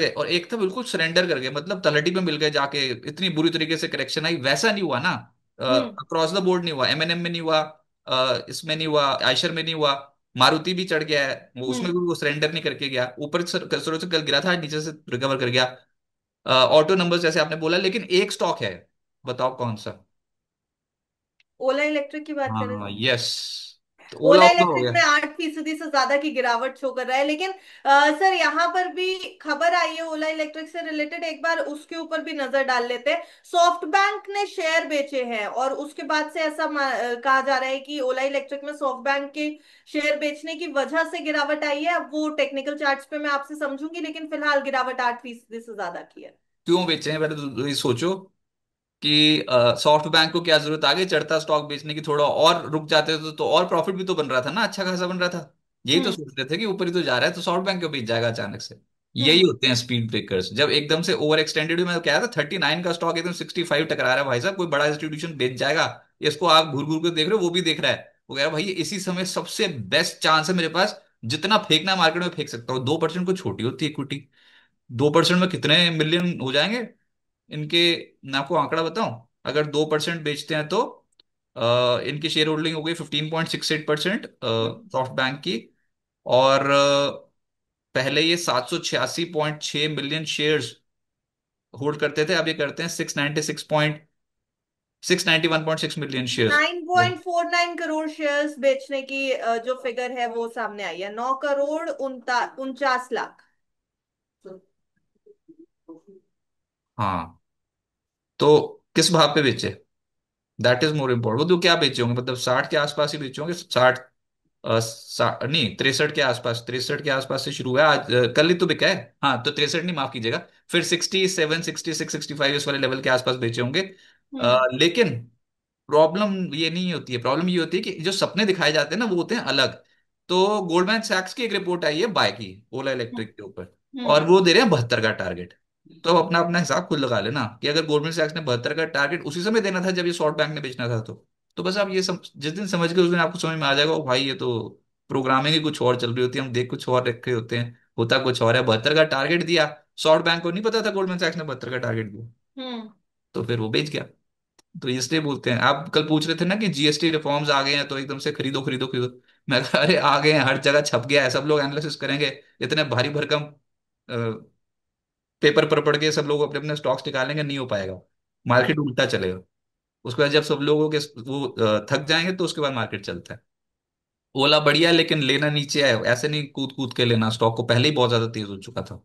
गए और एक था बिल्कुल सरेंडर कर गए, मतलब तलहटी पे मिल गए जाके, इतनी बुरी तरीके से करेक्शन आई। वैसा नहीं हुआ ना, हम्म। अक्रॉस द बोर्ड नहीं हुआ, एमएनएम में नहीं हुआ, इसमें नहीं हुआ, आयशर में नहीं हुआ। मारुति भी चढ़ गया है वो, उसमें हम्म। भी वो सरेंडर नहीं करके गया, ऊपर से कल गिरा था, नीचे से रिकवर कर गया। ऑटो नंबर्स जैसे आपने बोला, लेकिन एक स्टॉक है, बताओ कौन सा। ओला इलेक्ट्रिक की बात करें हाँ तो यस, तो ओला ओला ओला हो इलेक्ट्रिक गया। में 8% से ज्यादा की गिरावट शो कर रहा है। लेकिन सर यहाँ पर भी खबर आई है ओला इलेक्ट्रिक से रिलेटेड, एक बार उसके ऊपर भी नजर डाल लेते हैं। सॉफ्ट बैंक ने शेयर बेचे हैं और उसके बाद से ऐसा कहा जा रहा है कि ओला इलेक्ट्रिक में सॉफ्ट बैंक के शेयर बेचने की वजह से गिरावट आई है। अब वो टेक्निकल चार्ट्स पे मैं आपसे समझूंगी, लेकिन फिलहाल गिरावट 8% से ज्यादा की है। क्यों बेचे हैं पहले तो ये सोचो, कि सॉफ्ट बैंक को क्या जरूरत आ गई चढ़ता स्टॉक बेचने की, थोड़ा और रुक जाते तो और प्रॉफिट भी तो बन रहा था ना, अच्छा खासा बन रहा था। यही तो हम्म। सोच रहे थे कि ऊपर ही तो जा रहा है, तो सॉफ्ट बैंक क्यों बेच जाएगा अचानक से। यही हम्म। होते हैं स्पीड ब्रेकर्स, जब एकदम से ओवर एक्सटेंडेड हुई। मैं तो कह रहा था 39 का स्टॉक एकदम 65 टकरा रहा है, भाई साहब कोई बड़ा इंस्टीट्यूशन बेच जाएगा। इसको आप घूर घूर के देख रहे हो, वो भी देख रहा है, वो कह रहा है भाई ये इसी समय सबसे बेस्ट चांस है मेरे पास, जितना फेंकना मार्केट में फेंक सकता हूँ। 2% को छोटी होती है इक्विटी, 2% में कितने मिलियन हो जाएंगे इनके। मैं आपको आंकड़ा बताऊं, अगर 2% बेचते हैं तो इनकी शेयर होल्डिंग हो गई 15.68% हम्म। सॉफ्ट बैंक की। और पहले ये 786.6 मिलियन शेयर्स होल्ड करते थे, अब ये करते हैं 691.6 मिलियन शेयर्स। 9.49 करोड़ शेयर्स बेचने की जो फिगर है वो सामने आई है, 9 करोड़ 49 लाख। हाँ, तो किस भाव पे बेचे, दैट इज मोर इम्पोर्टेंट। वो तो क्या बेचे होंगे, मतलब 60 के आसपास ही बेचे होंगे, 60, नहीं 63 के आसपास, 63 के आसपास से शुरू हुआ है आज, कल ही तो बिका है। हाँ तो 63 नहीं, माफ कीजिएगा, फिर 67, 66, 65 इस वाले लेवल के आसपास बेचे होंगे। हम्म। लेकिन प्रॉब्लम ये नहीं होती है, प्रॉब्लम ये होती है कि जो सपने दिखाए जाते हैं ना वो होते हैं अलग। तो गोल्डमैन सैक्स की एक रिपोर्ट आई है बाय की, ओला इलेक्ट्रिक के ऊपर, हम्म। और वो दे रहे हैं 72 का टारगेट। तो अपना अपना हिसाब खुद लगा लेना कि अगर गोल्डमैन सैक्स ने 72 का टारगेट उसी समय देना था जब ये शॉर्ट बैंक ने बेचना था, तो बस आप ये जिस दिन समझ गए उस दिन आपको समझ में आ जाएगा, ओ भाई ये तो प्रोग्रामिंग ही कुछ और चल रही होती है, हम देख कुछ और रखे होते हैं, होता कुछ और है। 72 का टारगेट दिया, शॉर्ट बैंक को नहीं पता था गोल्डमैन सैक्स ने 72 का टारगेट दिया, हम्म। तो फिर वो बेच गया। तो इसलिए बोलते हैं, आप कल पूछ रहे थे ना कि जीएसटी रिफॉर्म्स आ गए हैं तो एकदम से खरीदो खरीदो खरीदो। मैं कहा अरे आ गए हैं, हर जगह छप गया है, सब लोग एनालिसिस करेंगे, इतने भारी भरकम पेपर पर पढ़ के सब लोग अपने अपने स्टॉक्स निकालेंगे, नहीं हो पाएगा, मार्केट उल्टा चलेगा। उसके बाद जब सब लोगों के वो थक जाएंगे तो उसके बाद मार्केट चलता है। ओला बढ़िया, लेकिन लेना नीचे है, ऐसे नहीं कूद कूद के लेना, स्टॉक को पहले ही बहुत ज्यादा तेज हो चुका था।